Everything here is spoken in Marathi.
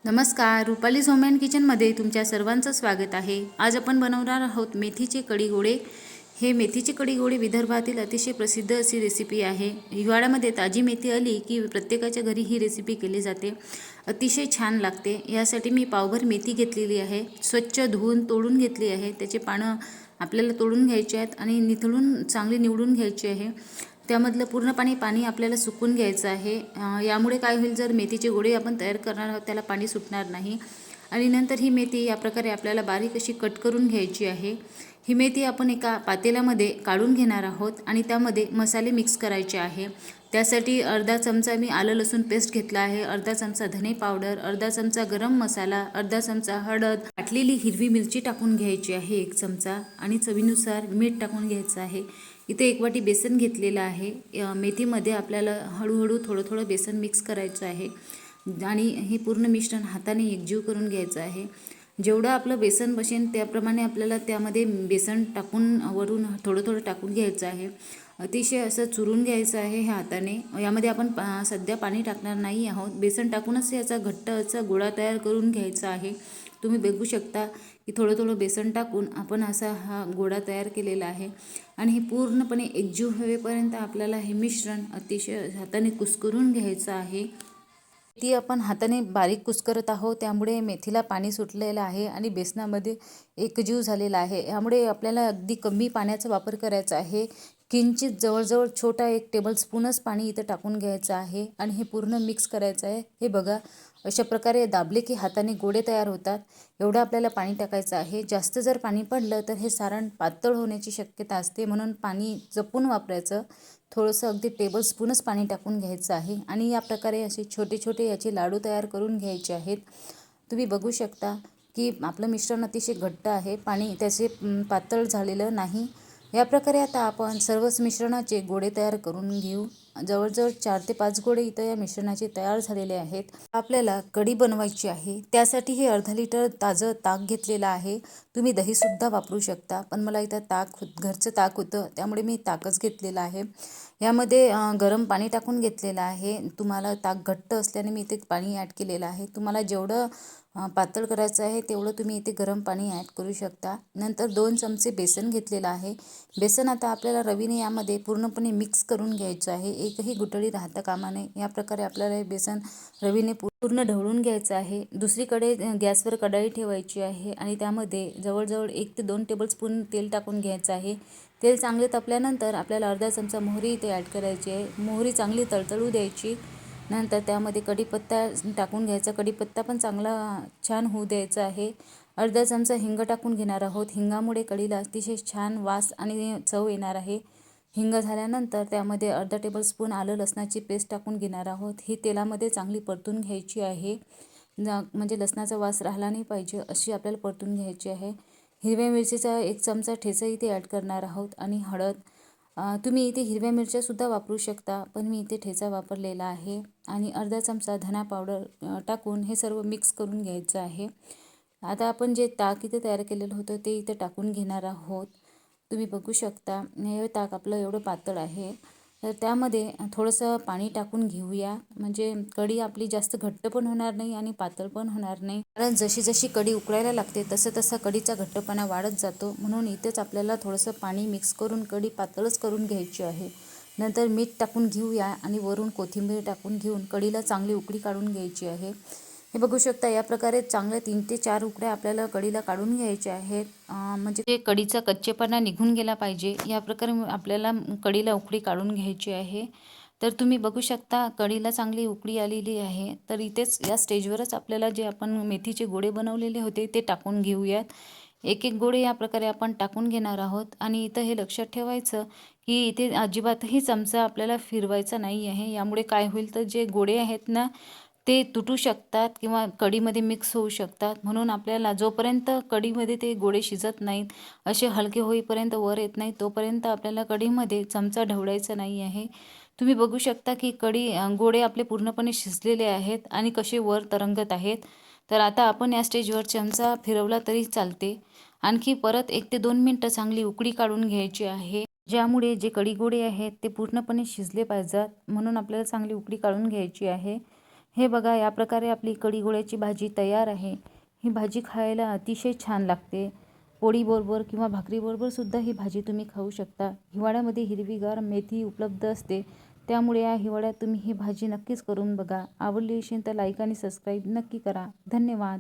नमस्कार, रुपालीज होम अँड किचनमध्ये तुमच्या सर्वांचं स्वागत आहे। आज आपण बनवणार आहोत मेथीचे कढी गोळे। हे मेथीचे कढी गोळे विदर्भातील अतिशय प्रसिद्ध अशी रेसिपी आहे। हिवाळ्यामध्ये ताजी मेथी आली की प्रत्येकाच्या घरी ही रेसिपी केली जाते। अतिशय छान लागते। यासाठी मी पावभर मेथी घेतलेली आहे, स्वच्छ धुवून तोडून घेतली आहे। त्याचे पानं आपल्याला तोडून घ्यायचे आहेत आणि निथळून चांगले निवडून घ्यायचे आहे। त्यामधलं पूर्ण पाणी आपल्याला सुकून घ्यायचं आहे। यामुळे काय होईल, जर मेथीचे गोळे आपण तयार करणार आहोत त्याला पाणी सुटणार नाही। आणि नंतर ही मेथी या प्रकारे आपल्याला बारीक अशी कट करून घ्यायची आहे। ही मेथी आपण एका पातेल्यामध्ये काढून घेणार आहोत आणि त्यामध्ये मसाले मिक्स करायचे आहे। त्यासाठी अर्धा चमचा मी आलं लसूण पेस्ट घेतला आहे, अर्धा चमचा धने पावडर, अर्धा चमचा गरम मसाला, अर्धा चमचा हळद, वाटलेली हिरवी मिरची टाकून घ्यायची आहे 1 चमचा आणि चवीनुसार मीठ टाकून घ्यायचं आहे। इथे 1 वाटी बेसन घेतलेलं आहे। मेथीमध्ये आपल्याला हळूहळू थोडं बेसन मिक्स करायचं आहे आणि हे पूर्ण मिश्रण हाताने एकजीव करून घ्यायचं आहे। जेवढं आपलं बेसन बसेल त्याप्रमाणे आपल्याला त्यामध्ये बेसन टाकून वरून थोडं टाकून घ्यायचं आहे। अतिशय असं चुरून घ्यायचं आहे ह्या हाताने। यामध्ये आपण सध्या पाणी टाकणार नाही आहोत। बेसन टाकूनच याचा घट्ट असा गोळा तयार करून घ्यायचा आहे। तुम्ही बघू शकता की थोडं बेसन टाकून आपण असा हा गोळा तयार केलेला आहे आणि हे पूर्णपणे एकजीव होईपर्यंत आपल्याला हे मिश्रण अतिशय हाताने कुस्करून घ्यायचं आहे। ती आपण हाताने बारीक कुस्करत आहोत, त्यामुळे मेथीला पाणी सुटलेलं आहे आणि बेसनामध्ये एकजीव झालेला आहे। यामुळे आपल्याला अगदी कमी पाण्याचा वापर करायचा आहे। किंचित जवळजवळ छोटा 1 टेबलस्पूनच पाणी इथं टाकून घ्यायचं आहे आणि हे पूर्ण मिक्स करायचं आहे। हे बघा, अशा प्रकारे दाबले की हाताने गोळे तयार होतात। एवढं आपल्याला पाणी टाकायचं आहे। जास्त जर पाणी पडलं तर हे सारण पातळ होण्याची शक्यता असते, म्हणून पाणी जपून वापरायचं। थोडंसं अगदी टेबलस्पूनच पाणी टाकून घ्यायचं आहे आणि या प्रकारे असे छोटे याचे लाडू तयार करून घ्यायचे आहेत। तुम्ही बघू शकता की आपलं मिश्रण अतिशय घट्ट आहे, पाणी त्याचे पातळ झालेलं नाही। या प्रकारे आता आपण सर्वच मिश्रणाचे गोळे तयार करून घेऊ। जवळजवळ 4 ते 5 गोळे इथं या मिश्रणाचे तयार झालेले आहेत। आपल्याला कढी बनवायची आहे, त्यासाठी हे अर्धा लिटर ताजं ताक घेतलेलं आहे। तुम्ही दहीसुद्धा वापरू शकता, पण मला इथं घरचं ताक होतं त्यामुळे मी ताकच घेतलेलं आहे। यामध्ये गरम पाणी टाकून घेतलेलं आहे। तुम्हाला ताक घट्ट असल्याने मी इथे पाणी ॲड केलेलं आहे। तुम्हाला जेवढं पातळ करायचं आहे तेवढं तुम्ही इथे गरम पाणी ॲड करू शकता। नंतर 2 चमचे बेसन घेतलेलं आहे। बेसन आता आपल्याला रवीने यामध्ये पूर्णपणे मिक्स करून घ्यायचं आहे, एकही गुठळी राहता कामा नये। या प्रकारे आपल्याला हे बेसन रवीने पूर्ण ढवळून घ्यायचं आहे। दुसरीकडे गॅसवर कढई ठेवायची आहे आणि त्यामध्ये जवळजवळ 1 ते 2 टेबलस्पून तेल टाकून घ्यायचं आहे। तेल चांगले तापल्यानंतर आपल्याला अर्धा चमचा मोहरी इथे ॲड करायची आहे। मोहरी चांगली तळतळू द्यायची। नंतर त्यामध्ये कढीपत्ता टाकून घ्यायचा। कढीपत्ता पण चांगला छान होऊ द्यायचा आहे। अर्धा चमचा हिंग टाकून घेणार आहोत। हिंगामुळे कढीला अतिशय छान वास आणि चव येणार आहे। हिंग झाल्यानंतर त्यामध्ये अर्धा टेबलस्पून आलं लसणाची पेस्ट टाकून घेणार आहोत। ही तेलामध्ये चांगली परतून घ्यायची आहे, म्हणजे लसणाचा वास राहिला नाही पाहिजे अशी आपल्याला परतून घ्यायची आहे। हिरव्या मिरचीचा 1 चमचा ठेचा इथे ॲड करणार आहोत आणि हळद। तुम्ही इथे हिरव्या मिरच्यासुद्धा वापरू शकता, पण मी इथे ठेचा वापरलेला आहे। आणि अर्धा चमचा धना पावडर टाकून हे सर्व मिक्स करून घ्यायचं आहे। आता आपण जे ताक इथे तयार केलेलं होतं ते इथे टाकून घेणार आहोत। तुम्ही बघू शकता हे ताक आपलं एवढं पातळ आहे, तर त्यामध्ये थोडंसं पाणी टाकून घेऊया, म्हणजे कढी आपली जास्त घट्ट पण होणार नाही आणि पातळ पण होणार नाही। कारण जशी कढी उकळायला लागते तसं कढीचा घट्टपणा वाढत जातो, म्हणून इथेच आपल्याला थोडंसं पाणी मिक्स करून कढी पातळच करून घ्यायची आहे। नंतर मीठ टाकून घेऊया आणि वरून कोथिंबीर टाकून घेऊन कढीला चांगली उकळी काढून घ्यायची आहे। हे बघू शकता या प्रकारे चांगल्या 3 ते 4 उकळ्या आपल्याला कढीला काढून घ्यायच्या आहेत, म्हणजे ते कढीचा कच्चेपणा निघून गेला पाहिजे। या प्रकारे आपल्याला कढीला उकळी काढून घ्यायची आहे। तर तुम्ही बघू शकता कढीला चांगली उकळी आलेली आहे। तर इथेच या स्टेजवरच आपल्याला जे आपण मेथीचे गोळे बनवलेले होते ते टाकून घेऊयात। एक गोळे या प्रकारे आपण टाकून घेणार आहोत आणि इथं हे लक्षात ठेवायचं की इथे अजिबातही चमचा आपल्याला फिरवायचा नाही आहे। यामुळे काय होईल, तर जे गोळे आहेत ना ते तुटू शकतात किंवा कढीमध्ये मिक्स होऊ शकतात, म्हणून आपल्याला जोपर्यंत कढीमध्ये ते गोळे शिजत नाहीत, असे हलके होईपर्यंत वर येत नाही, तोपर्यंत आपल्याला कढीमध्ये चमचा ढवळायचा नाही आहे। तुम्ही बघू शकता की गोळे आपले पूर्णपणे शिजलेले आहेत आणि कसे वर तरंगत आहेत। तर आता आपण या स्टेजवर चमचा फिरवला तरी चालते। आणखी परत 1 ते 2 मिनटं चांगली उकळी काढून घ्यायची आहे, ज्यामुळे जे कढी गोळे आहेत ते पूर्णपणे शिजले पाहिजेत, म्हणून आपल्याला चांगली उकळी काढून घ्यायची आहे। हे बघा, या प्रकारे आपली कढी गोळ्याची भाजी तयार आहे. ही भाजी खायला अतिशय छान लागते. पोळीबरोबर किंवा भाकरीबरोबर सुद्धा ही भाजी तुम्ही खाऊ शकता. हिवाळ्यामध्ये हिरवीगार मेथी उपलब्ध असते, त्यामुळे या हिवाळ्यात तुम्ही ही भाजी नक्कीच करून बघा. आवडली असेल तर लाईक आणि सबस्क्राईब नक्की करा. धन्यवाद.